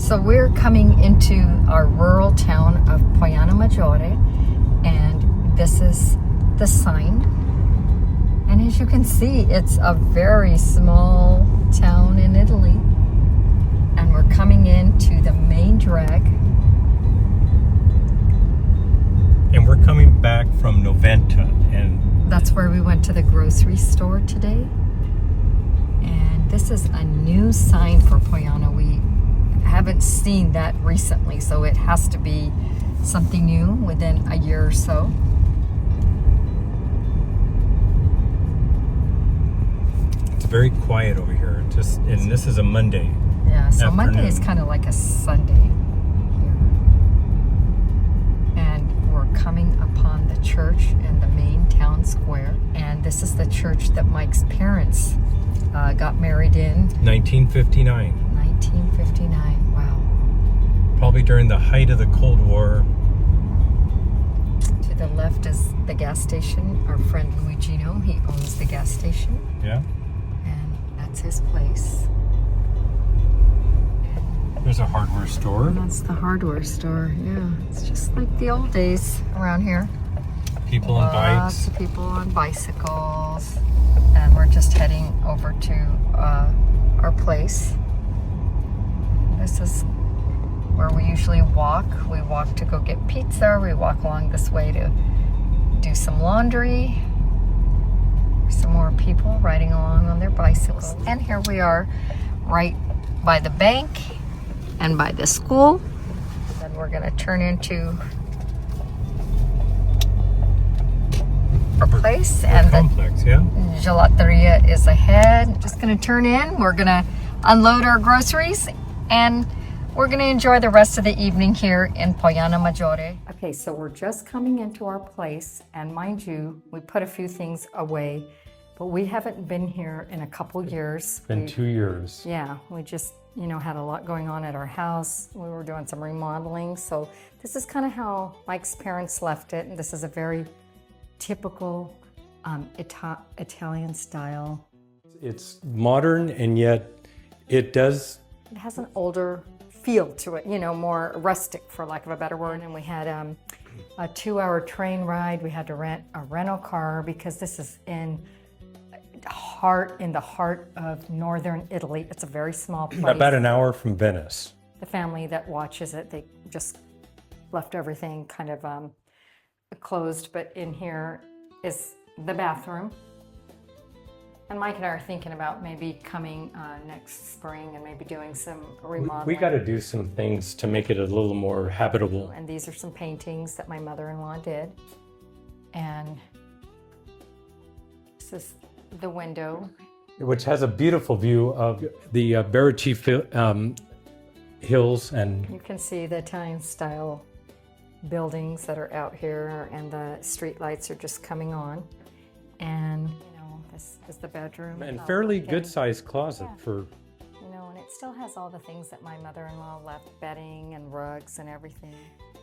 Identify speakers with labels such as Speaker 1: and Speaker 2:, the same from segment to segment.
Speaker 1: So we're coming into our rural town of Poana Maggiore, and this is the sign. And as you can see, it's a very small town in Italy. And we're coming into the main drag.
Speaker 2: And we're coming back from Noventa, and
Speaker 1: that's where we went to the grocery store today. And this is a new sign for Poana. We haven't seen that recently, so it has to be something new within a year or so.
Speaker 2: it's very quiet over here. And this is a Monday.
Speaker 1: Yeah, so
Speaker 2: afternoon.
Speaker 1: Monday is kind of like a Sunday here. And we're coming upon the church in the main town square. And this is the church that Mike's parents got married in.
Speaker 2: 1959.
Speaker 1: 1959, wow.
Speaker 2: Probably during the height of the Cold War.
Speaker 1: To the left is the gas station. Our friend Luigino, he owns the gas station.
Speaker 2: Yeah.
Speaker 1: And that's his place.
Speaker 2: There's a hardware store.
Speaker 1: And that's the hardware store, yeah. It's just like the old days around here.
Speaker 2: People on
Speaker 1: Lots
Speaker 2: bikes.
Speaker 1: of people on bicycles. And we're just heading over to our place. This is where we usually walk. We walk to go get pizza. We walk along this way to do some laundry. Some more people riding along on their bicycles. And here we are right by the bank and by the school. Then we're gonna turn into our place, and the
Speaker 2: complex, yeah.
Speaker 1: gelateria is ahead. Just gonna turn in. We're gonna unload our groceries, and we're gonna enjoy the rest of the evening here in Poana Maggiore. Okay, so we're just coming into our place, and mind you, we put a few things away, but we haven't been here in a couple years.
Speaker 2: It's been 2 years.
Speaker 1: Yeah, we just, had a lot going on at our house. We were doing some remodeling, so this is kind of how Mike's parents left it, and this is a very typical Italian style.
Speaker 2: It's modern, and yet it has
Speaker 1: an older feel to it, more rustic, for lack of a better word. And we had a 2-hour train ride. We had to rent a rental car because this is in the heart of northern Italy. It's a very small place.
Speaker 2: about an hour from Venice.
Speaker 1: The family that watches it, they just left everything kind of closed, but in here is the bathroom. And Mike and I are thinking about maybe coming next spring and maybe doing some remodeling.
Speaker 2: We got to do some things to make it a little more habitable.
Speaker 1: And these are some paintings that my mother-in-law did. And this is the window.
Speaker 2: Which has a beautiful view of the Barici hills. And
Speaker 1: You can see the Italian style buildings that are out here, and the street lights are just coming on. And this is the bedroom.
Speaker 2: and fairly good sized closet for.
Speaker 1: And it still has all the things that my mother-in-law left, bedding and rugs and everything.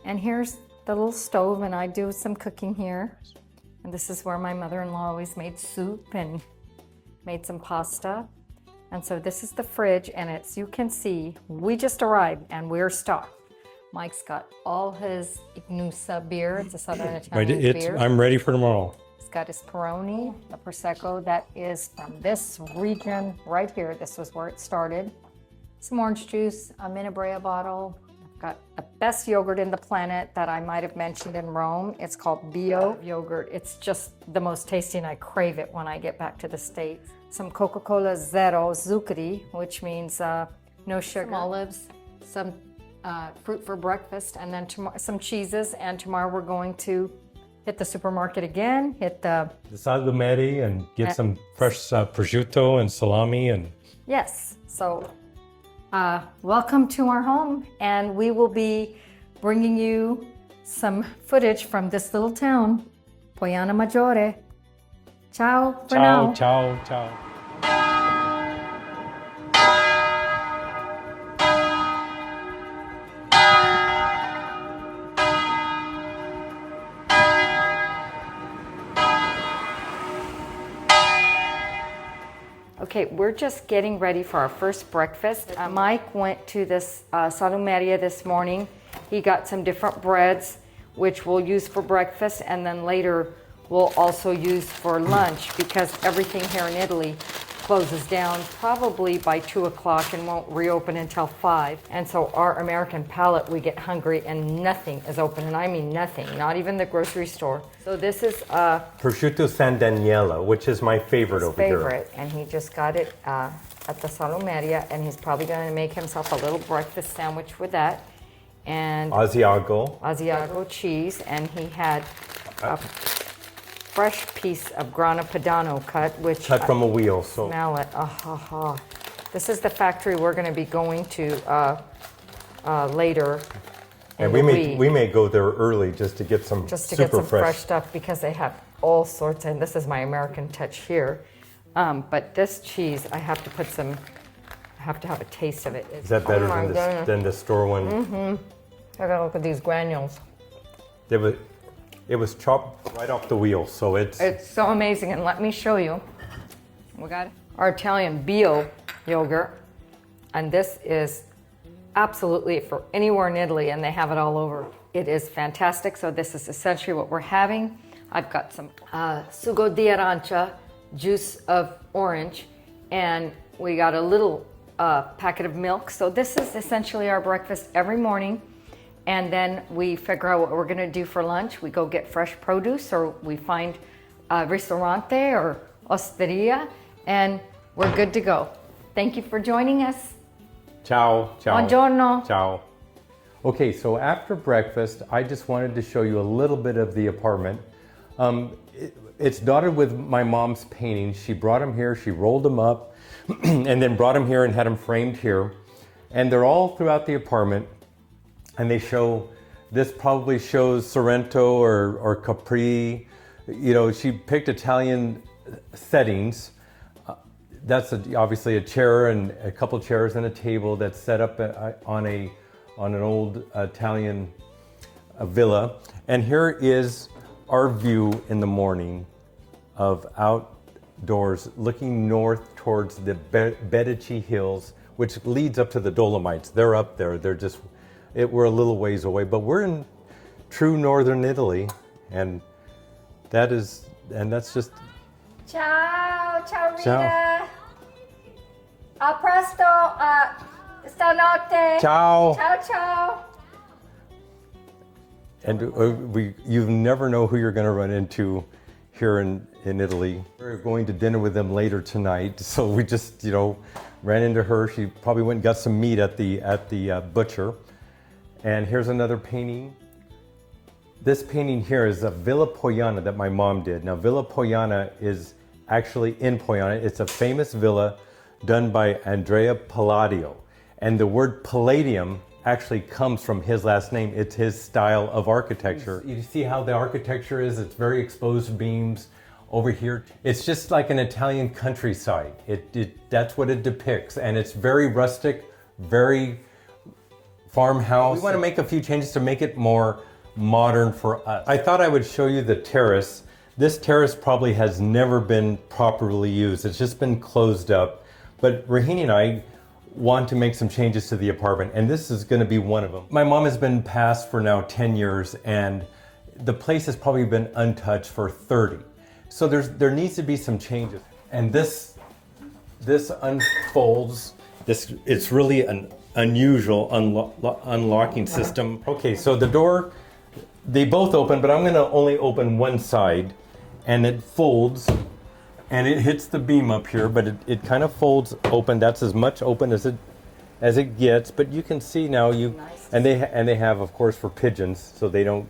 Speaker 1: And here's the little stove, and I do some cooking here. And this is where my mother-in-law always made soup and made some pasta. And so this is the fridge, and you can see, we just arrived and we're stocked. Mike's got all his Ignusa beer. It's a Southern Italian beer.
Speaker 2: I'm ready for tomorrow.
Speaker 1: He's got his Peroni, the Prosecco that is from this region right here. This was where it started. Some orange juice, a Minabrea bottle. I've got the best yogurt in the planet that I might have mentioned in Rome. It's called Bio yogurt. It's just the most tasty, and I crave it when I get back to the States. Some Coca-Cola Zero Zuccheri, which means no sugar. Some olives, some fruit for breakfast, and then some cheeses. And tomorrow we're going to hit the supermarket again, hit the
Speaker 2: Salumeri, and get some fresh prosciutto and salami. And
Speaker 1: yes, so welcome to our home, and we will be bringing you some footage from this little town, Poana Maggiore. Ciao for now.
Speaker 2: Ciao, ciao.
Speaker 1: Okay, we're just getting ready for our first breakfast. Mike went to this Salumeria this morning. He got some different breads, which we'll use for breakfast, and then later we'll also use for lunch, because everything here in Italy closes down probably by 2 o'clock and won't reopen until 5. And so our American palate, we get hungry and nothing is open. And I mean nothing, not even the grocery store. So this is
Speaker 2: Prosciutto San Daniele, which is my favorite over
Speaker 1: favorite. And he just got it at the Salumeria, and he's probably going to make himself a little breakfast sandwich with that. And Asiago cheese, and he had a fresh piece of grana padano cut
Speaker 2: from a wheel. So
Speaker 1: smell it. This is the factory we're going to be going to later.
Speaker 2: And we may go there early just to get some
Speaker 1: fresh stuff, because they have all sorts. And this is my American touch here. But this cheese, I have to put some. I have to have a taste of it.
Speaker 2: Is that better than the store one?
Speaker 1: Mm-hmm. I gotta look at these granules.
Speaker 2: It was chopped right off the wheel, so it's
Speaker 1: so amazing. And let me show you. We got our Italian bio yogurt, and this is absolutely for anywhere in Italy, and they have it all over. It is fantastic. So this is essentially what we're having. I've got some sugo di arancia, juice of orange, and we got a little packet of milk. So this is essentially our breakfast every morning. And then we figure out what we're going to do for lunch. We go get fresh produce, or we find a ristorante or osteria, and we're good to go. Thank you for joining us.
Speaker 2: Ciao.
Speaker 1: Buongiorno.
Speaker 2: Ciao. Okay, so after breakfast, I just wanted to show you a little bit of the apartment. It's dotted with my mom's paintings. She brought them here, she rolled them up, and then brought them here and had them framed here. And they're all throughout the apartment. And they show, this probably shows Sorrento or Capri. You know, she picked Italian settings. That's obviously a chair and a couple chairs and a table that's set up on an old Italian villa. And here is our view in the morning of outdoors, looking north towards the Bedici Hills, which leads up to the Dolomites. They're up there. We're a little ways away, but we're in true northern Italy, and that's just.
Speaker 1: Ciao, Rita. A presto, stanotte.
Speaker 2: Ciao.
Speaker 1: Ciao.
Speaker 2: And you never know who you're going to run into here in Italy. We're going to dinner with them later tonight, so we just ran into her. She probably went and got some meat at the butcher. And here's another painting. This painting here is a Villa Poana that my mom did. Now, Villa Poana is actually in Poana. It's a famous villa done by Andrea Palladio. And the word Palladium actually comes from his last name. It's his style of architecture. You see how the architecture is? It's very exposed beams over here. It's just like an Italian countryside. That's what it depicts. And it's very rustic, very farmhouse. We want to make a few changes to make it more modern for us. I thought I would show you the terrace. This terrace probably has never been properly used. It's just been closed up. But Rahini and I want to make some changes to the apartment, and this is going to be one of them. My mom has been passed for now 10 years, and the place has probably been untouched for 30. So there needs to be some changes. And this unfolds. It's really an unusual unlocking system. Okay, so the door, they both open, but I'm going to only open one side, and it folds, and it hits the beam up here, but it kind of folds open. That's as much open as it gets. But you can see now and they have, of course, for pigeons, so they don't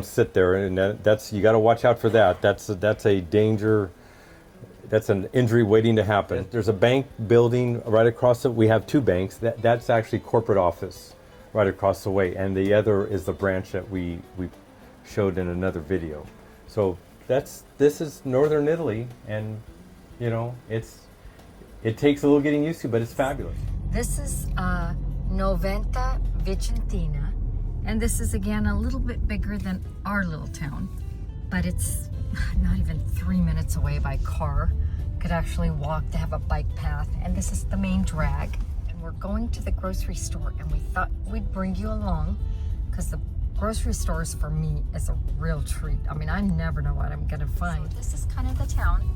Speaker 2: sit there, and you got to watch out for that. That's a danger. That's an injury waiting to happen. There's a bank building right across it. We have two banks. That's actually corporate office right across the way. And the other is the branch that we showed in another video. So this is northern Italy, and it takes a little getting used to, but it's fabulous.
Speaker 1: This is Noventa Vicentina, and this is again a little bit bigger than our little town, but it's not even 3 minutes away by car. could actually walk. They have a bike path, and this is the main drag. And we're going to the grocery store, and we thought we'd bring you along because the grocery stores for me is a real treat. I mean, I never know what I'm gonna find. So this is kind of the town,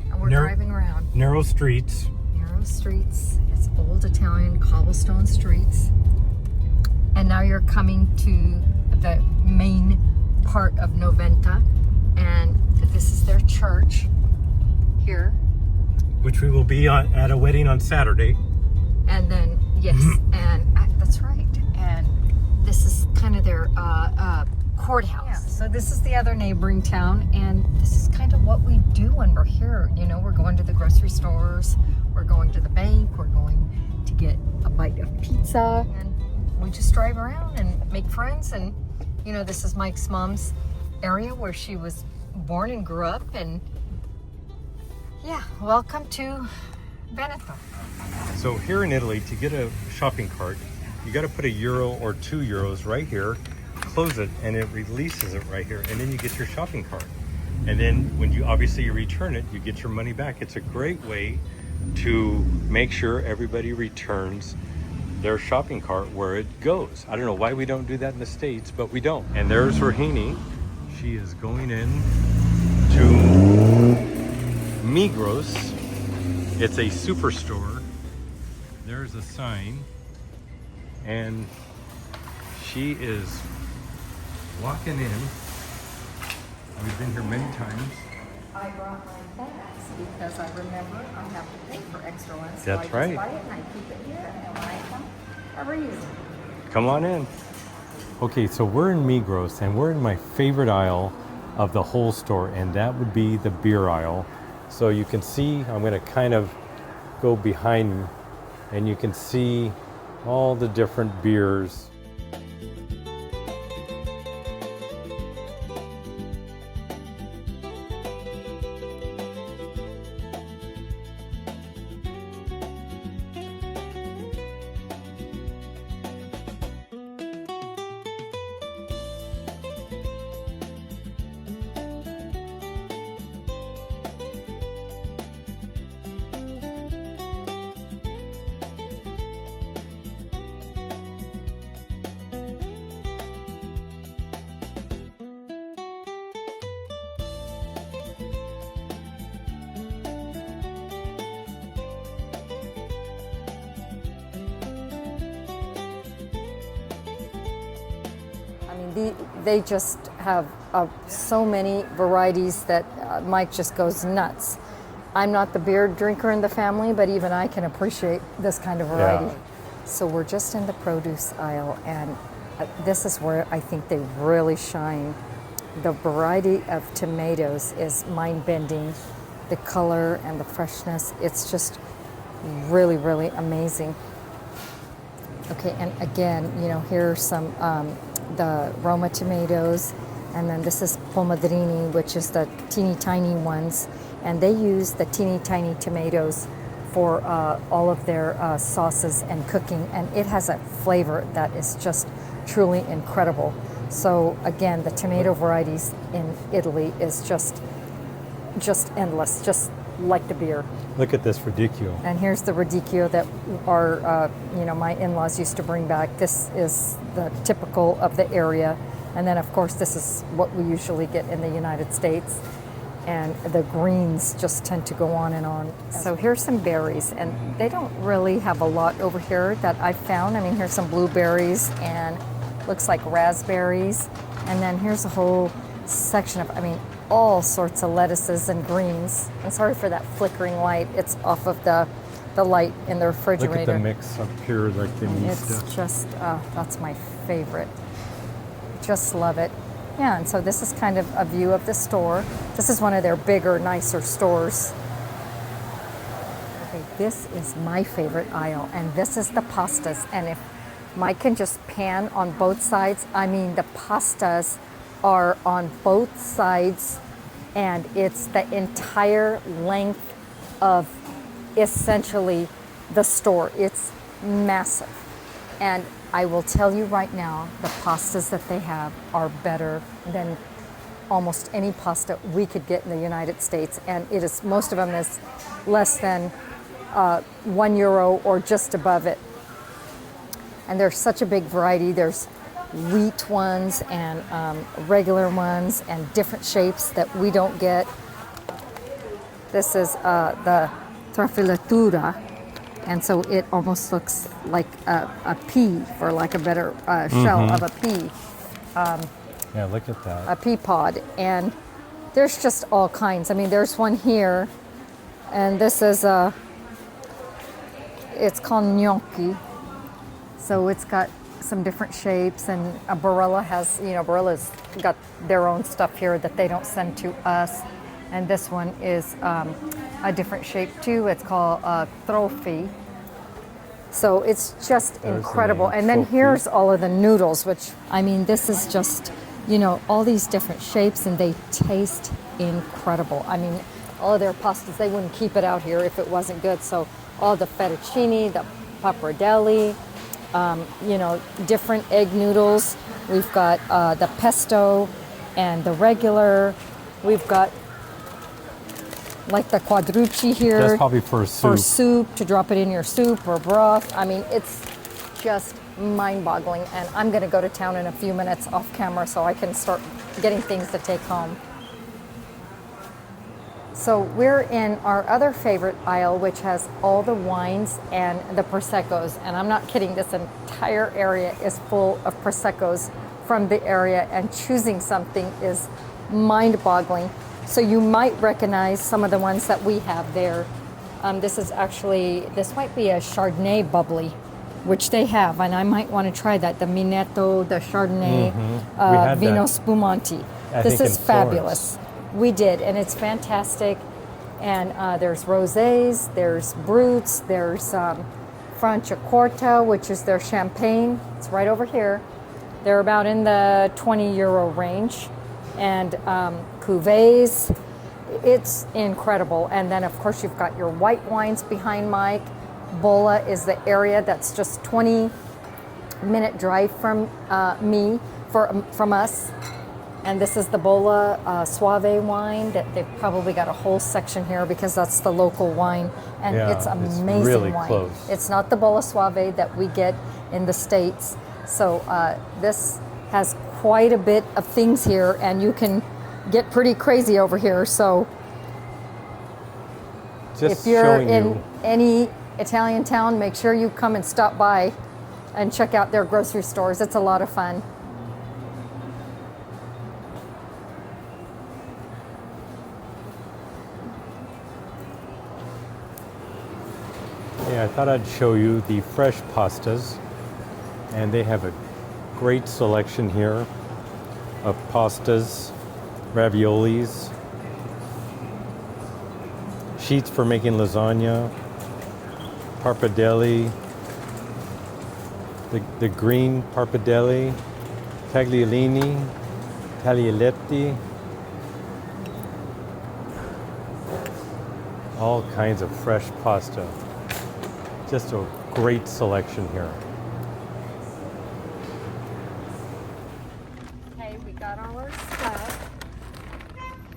Speaker 1: and we're driving around.
Speaker 2: Narrow streets.
Speaker 1: Narrow streets. It's old Italian cobblestone streets. And now you're coming to the main part of Noventa, and this is their church here.
Speaker 2: Which we will be at a wedding on Saturday.
Speaker 1: And then, yes, and that's right. And this is kind of their courthouse. Yeah, so this is the other neighboring town, and this is kind of what we do when we're here. You know, we're going to the grocery stores, we're going to the bank, we're going to get a bite of pizza, and we just drive around and make friends. And, you know, this is Mike's mom's area where she was born and grew up, and yeah, welcome to Veneto.
Speaker 2: So here in Italy, to get a shopping cart, you got to put €1 or €2 right here, close it, and it releases it right here, and then you get your shopping cart. And then when you return it, you get your money back. It's a great way to make sure everybody returns their shopping cart where it goes. I don't know why we don't do that in the States, but we don't. And there's Rahini. She is going in to Migros. It's a superstore. There's a sign, and she is walking in. We've been here many times.
Speaker 1: I brought my bags because I remember I have to pay for extra ones.
Speaker 2: That's
Speaker 1: so I
Speaker 2: right.
Speaker 1: just buy it and I keep it here, and when I come, I reuse it.
Speaker 2: Come on in. Okay, so we're in Migros, and we're in my favorite aisle of the whole store, and that would be the beer aisle. So you can see, I'm going to kind of go behind, and you can see all the different beers.
Speaker 1: They just have so many varieties that Mike just goes nuts. I'm not the beer drinker in the family, but even I can appreciate this kind of variety. Yeah. So we're just in the produce aisle, and this is where I think they really shine. The variety of tomatoes is mind-bending. The color and the freshness, it's just really, really amazing. Okay, and again, you know, here are some the Roma tomatoes, and then this is Pomodrini, which is the teeny tiny ones, and they use the teeny tiny tomatoes for all of their sauces and cooking, and it has a flavor that is just truly incredible. So again, the tomato varieties in Italy is just endless, just like the beer.
Speaker 2: Look at this radicchio.
Speaker 1: And here's the radicchio that our, my in-laws used to bring back. This is the typical of the area. And then, of course, this is what we usually get in the United States. And the greens just tend to go on and on. So here's some berries, and they don't really have a lot over here that I've found. I mean, here's some blueberries and looks like raspberries. And then here's a whole section of, all sorts of lettuces and greens. I'm sorry for that flickering light. It's off of the light in the refrigerator.
Speaker 2: Look at the mix up here, like the
Speaker 1: It's just, that's my favorite. Just love it. Yeah, and so this is kind of a view of the store. This is one of their bigger, nicer stores. Okay, this is my favorite aisle, and this is the pastas. And if Mike can just pan on both sides, the pastas are on both sides, and it's the entire length of essentially the store. It's massive. And I will tell you right now, the pastas that they have are better than almost any pasta we could get in the United States, and it is, most of them is less than €1 or just above it. And there's such a big variety. There's wheat ones and regular ones and different shapes that we don't get. This is the trafilatura, and so it almost looks like a pea, for like a better shell of a pea.
Speaker 2: Yeah, look at that.
Speaker 1: A pea pod. And there's just all kinds. I mean, there's one here, and this is it's called gnocchi. So it's got some different shapes, and Barilla has, Barilla's got their own stuff here that they don't send to us. And this one is a different shape too. It's called trophy. So it's just incredible. And then here's all of the noodles, which, I mean, this is just, all these different shapes, and they taste incredible. I mean, all of their pastas, they wouldn't keep it out here if it wasn't good. So all the fettuccine, the pappardelle, different egg noodles. We've got the pesto and the regular. We've got like the quadrucci here.
Speaker 2: That's probably for soup.
Speaker 1: For soup, to drop it in your soup or broth. I mean, it's just mind-boggling. And I'm going to go to town in a few minutes off camera so I can start getting things to take home. So we're in our other favorite aisle, which has all the wines and the Proseccos. And I'm not kidding, this entire area is full of Proseccos from the area, and choosing something is mind-boggling. So you might recognize some of the ones that we have there. This might be a Chardonnay bubbly, which they have, and I might want to try that. The Veneto, the Chardonnay, Vino Spumanti. This is fabulous. We did, and it's fantastic. And there's rosés, there's brutes, there's Franciacorta, which is their champagne. It's right over here. They're about in the €20 range. And cuvées, it's incredible. And then, of course, you've got your white wines behind Mike. Bolla is the area that's just 20-minute drive from from us. And this is the Bolla Suave wine that they've probably got a whole section here because that's the local wine. And it's amazing,
Speaker 2: it's really
Speaker 1: wine.
Speaker 2: Close.
Speaker 1: It's not the Bolla Suave that we get in the States. So this has quite a bit of things here, and you can get pretty crazy over here. So
Speaker 2: Just
Speaker 1: if you're in
Speaker 2: you.
Speaker 1: any Italian town, make sure you come and stop by and check out their grocery stores. It's a lot of fun.
Speaker 2: Yeah, I thought I'd show you the fresh pastas, and they have a great selection here of pastas, raviolis, sheets for making lasagna, pappardelle, the green pappardelle, tagliolini, taglialetti, all kinds of fresh pasta. Just a great selection here.
Speaker 1: Okay, we got all our stuff.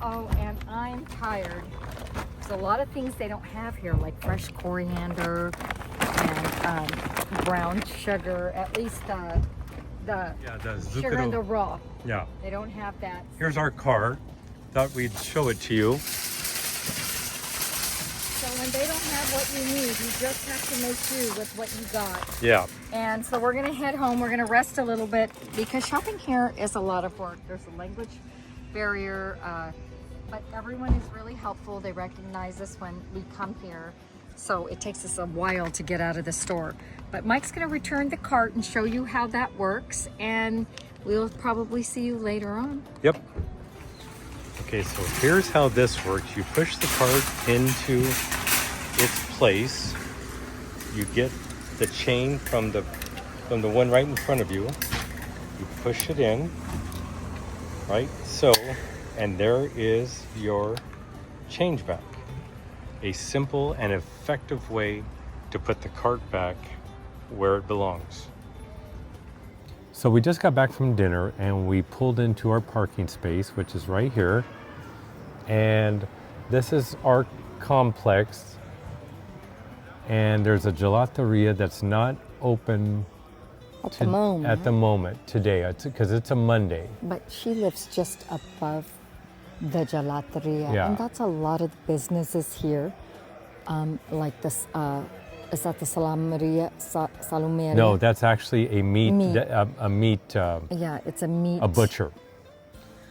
Speaker 1: Oh, and I'm tired. There's a lot of things they don't have here, like fresh coriander and brown sugar. At least the sugar and the raw.
Speaker 2: Yeah.
Speaker 1: They don't have that.
Speaker 2: Here's our cart. Thought we'd show it to you.
Speaker 1: So when they don't have what you need, you just have to make do with what you got.
Speaker 2: Yeah.
Speaker 1: And so we're gonna head home. We're gonna rest a little bit because shopping here is a lot of work. There's a language barrier, but everyone is really helpful. They recognize us when we come here. So it takes us a while to get out of the store. But Mike's gonna return the cart and show you how that works, and we'll probably see you later on.
Speaker 2: Yep. Okay, so here's how this works. You push the cart into its place. You get the chain from the one right in front of you. You push it in, right? So, and there is your change back. A simple and effective way to put the cart back where it belongs. So we just got back from dinner and we pulled into our parking space, which is right here. And this is our complex. And there's a gelateria that's not open
Speaker 1: At the moment.
Speaker 2: at the moment today, because it's a Monday.
Speaker 1: But she lives just above the gelateria,
Speaker 2: Yeah.
Speaker 1: and that's a lot of businesses here. Like this, is that the Salumeria?
Speaker 2: No, that's actually a meat.
Speaker 1: Meat.
Speaker 2: A meat.
Speaker 1: Yeah, it's a meat.
Speaker 2: A butcher.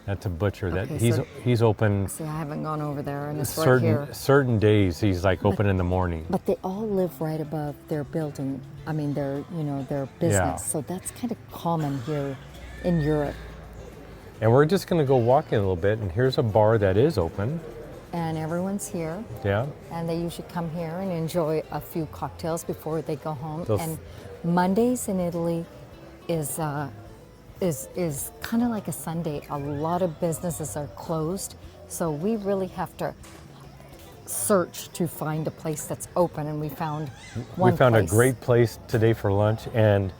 Speaker 2: That's a butcher.
Speaker 1: Okay,
Speaker 2: that he's open.
Speaker 1: See, I haven't gone over there, and it's right here.
Speaker 2: Certain days he's like open in the morning.
Speaker 1: But they all live right above their building. I mean, their business.
Speaker 2: Yeah.
Speaker 1: So that's kind of common here in Europe.
Speaker 2: And we're just gonna go walking a little bit, and here's a bar that is open.
Speaker 1: And everyone's here,
Speaker 2: Yeah.
Speaker 1: and they usually come here and enjoy a few cocktails before they go home.
Speaker 2: Those-
Speaker 1: And Mondays in Italy is kind of like a Sunday. A lot of businesses are closed, so we really have to search to find a place that's open. And we found one.
Speaker 2: We found
Speaker 1: place.
Speaker 2: a great place today for lunch, and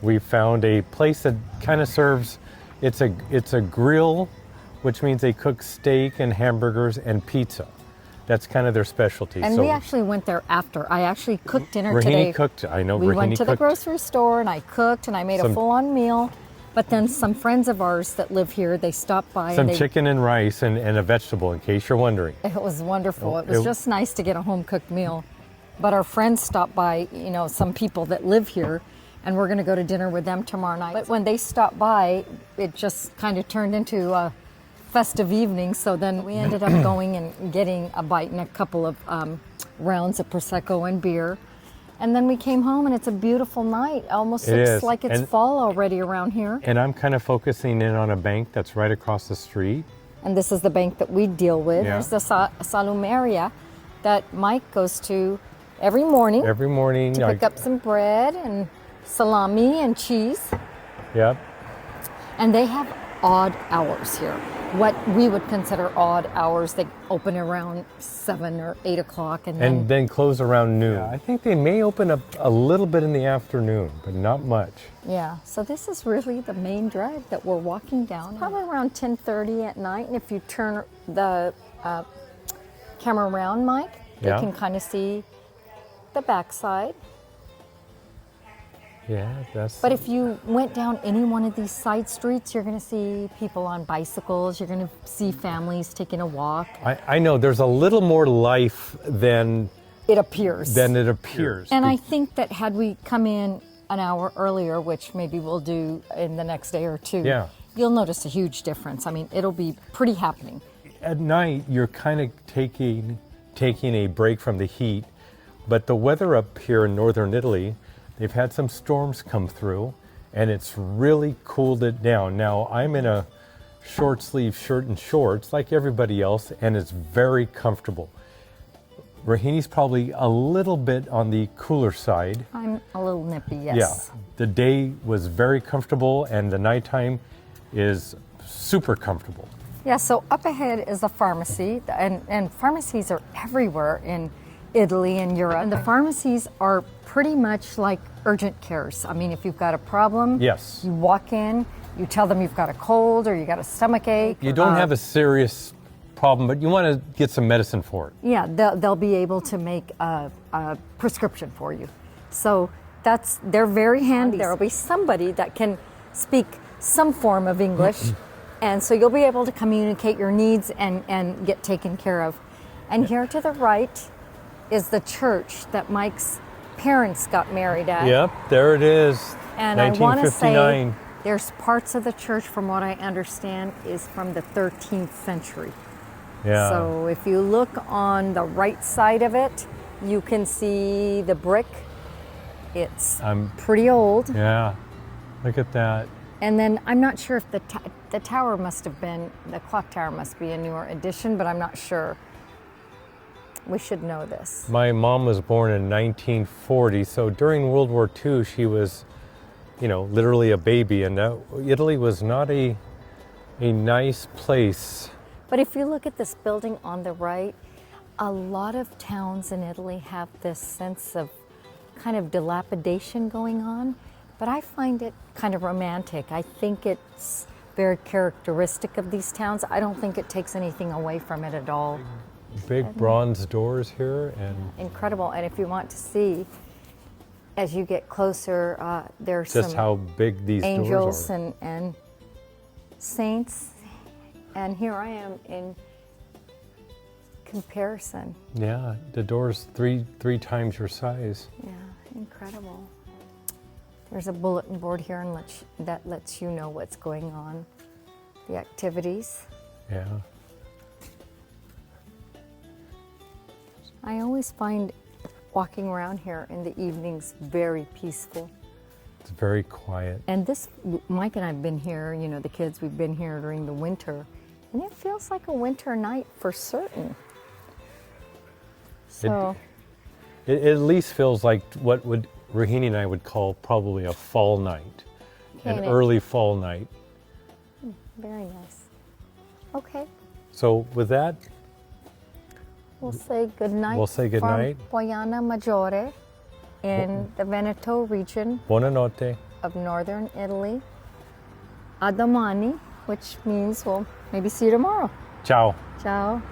Speaker 2: we found a place that kind of serves. It's a grill, which means they cook steak and hamburgers and pizza. That's kind of their specialty.
Speaker 1: And
Speaker 2: so
Speaker 1: we actually went there after. I actually cooked dinner
Speaker 2: Rahini
Speaker 1: today.
Speaker 2: cooked. I know
Speaker 1: We
Speaker 2: Rahini
Speaker 1: went to the
Speaker 2: cooked.
Speaker 1: grocery store and I cooked and I made a
Speaker 2: Some-
Speaker 1: full-on meal. But then some friends of ours that live here, they stopped by.
Speaker 2: Some
Speaker 1: and
Speaker 2: chicken and rice and a vegetable, in case you're wondering.
Speaker 1: It was wonderful.
Speaker 2: Oh,
Speaker 1: It was
Speaker 2: it-
Speaker 1: just nice to get a home-cooked meal. But our friends stopped by, some people that live here, and we're going to go to dinner with them tomorrow night. But when they stopped by, it just kind of turned into a festive evening. So then we ended up going and getting a bite and a couple of rounds of Prosecco and beer. And then we came home, and it's a beautiful night. Almost
Speaker 2: It
Speaker 1: looks
Speaker 2: is.
Speaker 1: like it's
Speaker 2: And-
Speaker 1: fall already around here.
Speaker 2: And I'm kind of focusing in on a bank that's right across the street.
Speaker 1: And this is the bank that we deal with.
Speaker 2: Yeah.
Speaker 1: There's the Salumeria that Mike goes to every morning
Speaker 2: Every morning.
Speaker 1: to pick up some bread and salami and cheese.
Speaker 2: Yep.
Speaker 1: And they have odd hours here. What we would consider odd hours. They open around 7 or 8 o'clock,
Speaker 2: And then close around noon. I think they may open up a little bit in the afternoon, but not much.
Speaker 1: yeah. So this is really the main drive that we're walking down. Probably around 10:30 at night. And if you turn the camera around, Mike,
Speaker 2: Yeah.
Speaker 1: you can kind of see the backside.
Speaker 2: Yeah, that's.
Speaker 1: But if you went down any one of these side streets, you're going to see people on bicycles. You're going to see families taking a walk.
Speaker 2: I know there's a little more life than
Speaker 1: It appears.
Speaker 2: it appears.
Speaker 1: And I think that had we come in an hour earlier, which maybe we'll do in the next day or two,
Speaker 2: Yeah.
Speaker 1: you'll notice a huge difference. I mean, it'll be pretty happening.
Speaker 2: At night, you're kind of taking a break from the heat, but the weather up here in northern Italy, they've had some storms come through, and it's really cooled it down. Now, I'm in a short sleeve shirt and shorts like everybody else, and it's very comfortable. Rahini's probably a little bit on the cooler side.
Speaker 1: I'm a little nippy, yes.
Speaker 2: Yeah, the day was very comfortable, and the nighttime is super comfortable.
Speaker 1: Yeah, so up ahead is a pharmacy, and pharmacies are everywhere in Italy and Europe. And the pharmacies are pretty much like urgent cares. I mean, if you've got a problem,
Speaker 2: Yes.
Speaker 1: you walk in, you tell them you've got a cold or you got a stomach ache.
Speaker 2: You don't have a serious problem, but you want to get some medicine for it.
Speaker 1: Yeah, they'll be able to make a prescription for you. So they're very handy. There'll be somebody that can speak some form of English, and so you'll be able to communicate your needs and get taken care of. And here to the right is the church that Mike's parents got married at.
Speaker 2: Yep, there it is.
Speaker 1: And I want to say
Speaker 2: 1959.
Speaker 1: there's parts of the church, from what I understand, is from the 13th century.
Speaker 2: Yeah.
Speaker 1: So if you look on the right side of it, you can see the brick. It's pretty old.
Speaker 2: Yeah. Look at that.
Speaker 1: And then I'm not sure if the tower must have been, the clock tower must be a newer addition, but I'm not sure. We should know this.
Speaker 2: My mom was born in 1940, so during World War II, she was, literally a baby, and Italy was not a nice place.
Speaker 1: But if you look at this building on the right, a lot of towns in Italy have this sense of kind of dilapidation going on. But I find it kind of romantic. I think it's very characteristic of these towns. I don't think it takes anything away from it at all.
Speaker 3: Big bronze doors here, and
Speaker 1: Incredible. And if you want to see, as you get closer, there's
Speaker 3: just
Speaker 1: some
Speaker 3: how big these doors
Speaker 1: angels
Speaker 3: are.
Speaker 1: and saints. And here I am in comparison.
Speaker 3: Yeah, the door's three times your size.
Speaker 1: Yeah, incredible. There's a bulletin board here that lets you know what's going on, the activities.
Speaker 3: Yeah.
Speaker 1: I always find walking around here in the evenings very peaceful.
Speaker 3: It's very quiet.
Speaker 1: And Mike and I have been here, you know, the kids, we've been here during the winter, and it feels like a winter night for certain. So,
Speaker 3: It at least feels like what Rahini and I would call probably a fall night, an
Speaker 1: Can it?
Speaker 3: early fall night.
Speaker 1: very nice. Okay,
Speaker 3: So with that,
Speaker 1: we'll say good night.
Speaker 3: We'll say good night.
Speaker 1: From Poana Maggiore in the Veneto region
Speaker 3: buonanotte.
Speaker 1: of northern Italy. A domani, which means we'll maybe see you tomorrow.
Speaker 3: Ciao.
Speaker 1: Ciao.